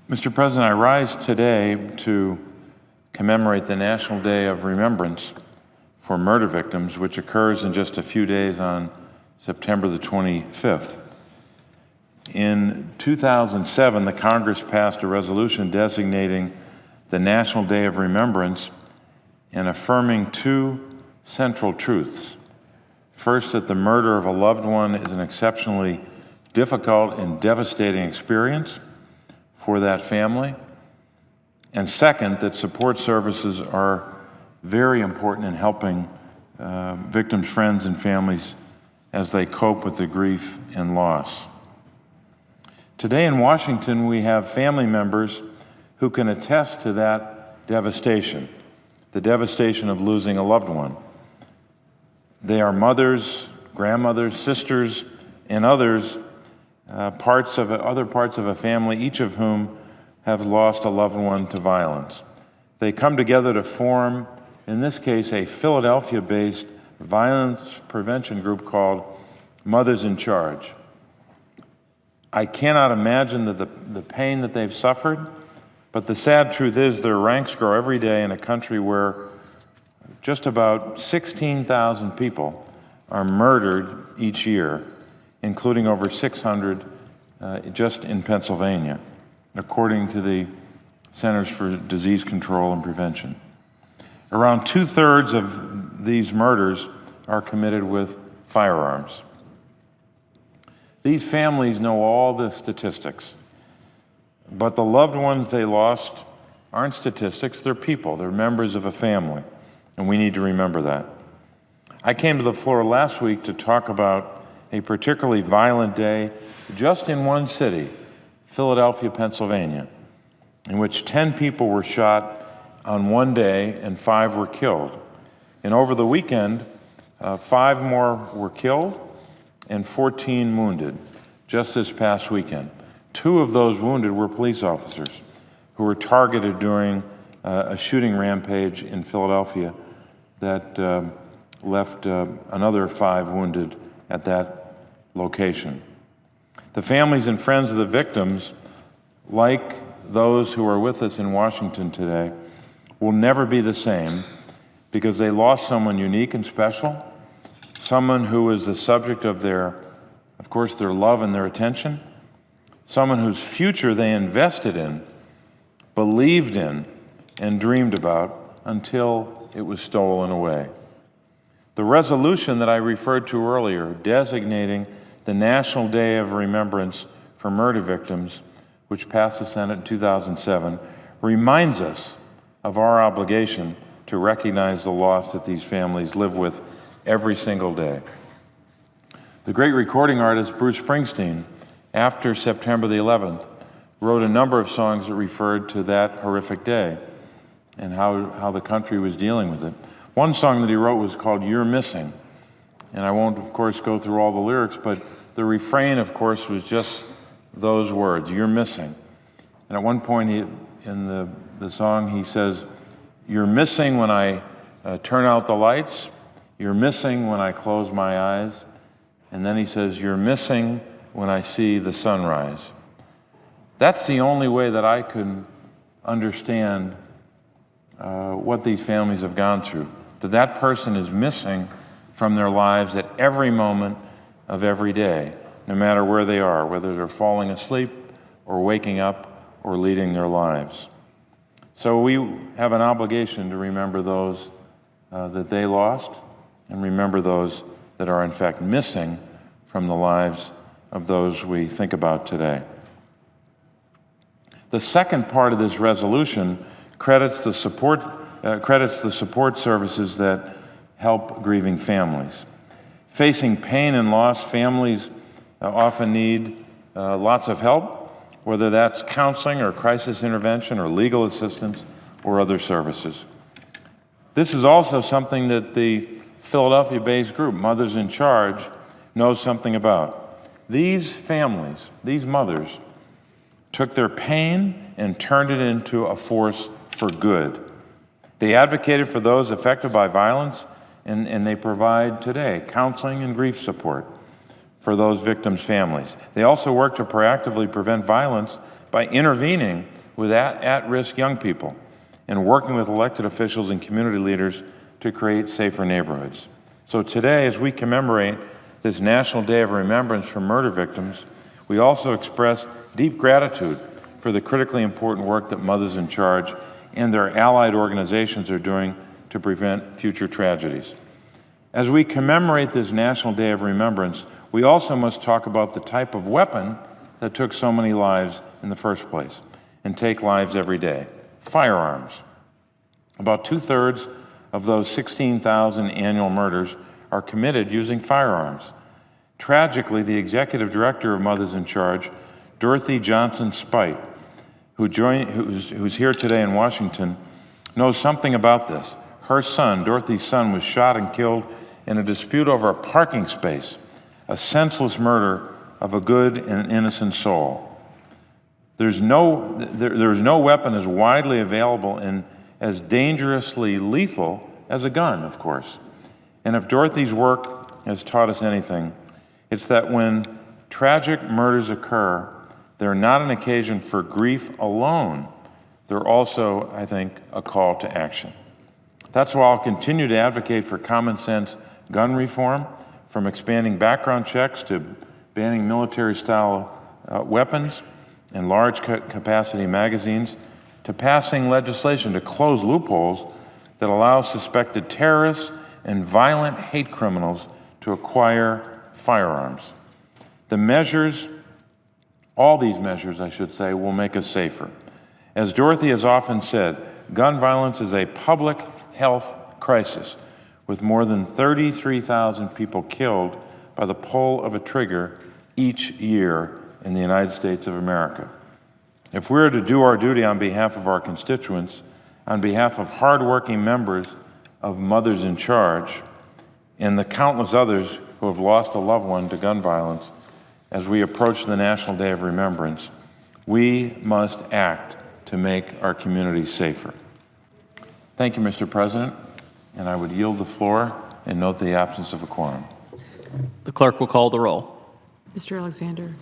Mr. President, I rise today to commemorate the National Day of Remembrance for murder victims, which occurs in just a few days on September the 25th. In 2007, the Congress passed a resolution designating the National Day of Remembrance and affirming two central truths. First, that the murder of a loved one is an exceptionally difficult and devastating experience for that family. And second, that support services are very important in helping victims' friends and families as they cope with the grief and loss. Today in Washington, we have family members who can attest to that devastation, the devastation of losing a loved one. They are mothers, grandmothers, sisters, and others, other parts of a family, each of whom have lost a loved one to violence. They come together to form, in this case, a Philadelphia-based violence prevention group called Mothers in Charge. I cannot imagine the pain that they've suffered, but the sad truth is their ranks grow every day in a country where just about 16,000 people are murdered each year, including over 600 just in Pennsylvania, according to the Centers for Disease Control and Prevention. Around 2/3 of these murders are committed with firearms. These families know all the statistics, but the loved ones they lost aren't statistics, they're people, they're members of a family, and we need to remember that. I came to the floor last week to talk about a particularly violent day just in one city, Philadelphia, Pennsylvania, in which 10 people were shot on one day and 5 were killed. And over the weekend, 5 more were killed and 14 wounded, just this past weekend. 2 of those wounded were police officers who were targeted during a shooting rampage in Philadelphia that left another 5 wounded at that location. The families and friends of the victims, like those who are with us in Washington today, will never be the same because they lost someone unique and special, someone who was the subject of their love and their attention, someone whose future they invested in, believed in, and dreamed about until it was stolen away. The resolution that I referred to earlier, designating the National Day of Remembrance for murder victims, which passed the Senate in 2007, reminds us of our obligation to recognize the loss that these families live with every single day. The great recording artist Bruce Springsteen, after September the 11th, wrote a number of songs that referred to that horrific day and how the country was dealing with it. One song that he wrote was called "You're Missing," and I won't, of course, go through all the lyrics, but the refrain, of course, was just those words, "You're missing." And at one point in the song, he says, "You're missing when I turn out the lights. You're missing when I close my eyes." And then he says, "You're missing when I see the sunrise." That's the only way that I can understand what these families have gone through, that person is missing from their lives at every moment of every day, no matter where they are, whether they're falling asleep or waking up or leading their lives. So we have an obligation to remember those that they lost and remember those that are in fact missing from the lives of those we think about today. The second part of this resolution credits the support services that help grieving families. Facing pain and loss, families often need lots of help, whether that's counseling or crisis intervention or legal assistance or other services. This is also something that the Philadelphia-based group, Mothers in Charge, knows something about. These families, these mothers, took their pain and turned it into a force for good. They advocated for those affected by violence, and they provide today counseling and grief support for those victims' families. They also work to proactively prevent violence by intervening with at-risk young people and working with elected officials and community leaders to create safer neighborhoods. So today, as we commemorate this National Day of Remembrance for murder victims, we also express deep gratitude for the critically important work that Mothers in Charge and their allied organizations are doing to prevent future tragedies. As we commemorate this National Day of Remembrance, we also must talk about the type of weapon that took so many lives in the first place and take lives every day: firearms. About 2/3 of those 16,000 annual murders are committed using firearms. Tragically, the executive director of Mothers in Charge, Dorothy Johnson Spite, who's here today in Washington, knows something about this. Her son, Dorothy's son, was shot and killed in a dispute over a parking space, a senseless murder of a good and innocent soul. There's no weapon as widely available and as dangerously lethal as a gun, of course. And if Dorothy's work has taught us anything, it's that when tragic murders occur, they're not an occasion for grief alone. They're also, I think, a call to action. That's why I'll continue to advocate for common sense gun reform, from expanding background checks to banning military-style weapons and large capacity magazines, to passing legislation to close loopholes that allow suspected terrorists and violent hate criminals to acquire firearms. All these measures, I should say, will make us safer. As Dorothy has often said, gun violence is a public health crisis, with more than 33,000 people killed by the pull of a trigger each year in the United States of America. If we're to do our duty on behalf of our constituents, on behalf of hardworking members of Mothers in Charge, and the countless others who have lost a loved one to gun violence, as we approach the National Day of Remembrance, we must act to make our communities safer. Thank you, Mr. President, and I would yield the floor and note the absence of a quorum. The clerk will call the roll. Mr. Alexander.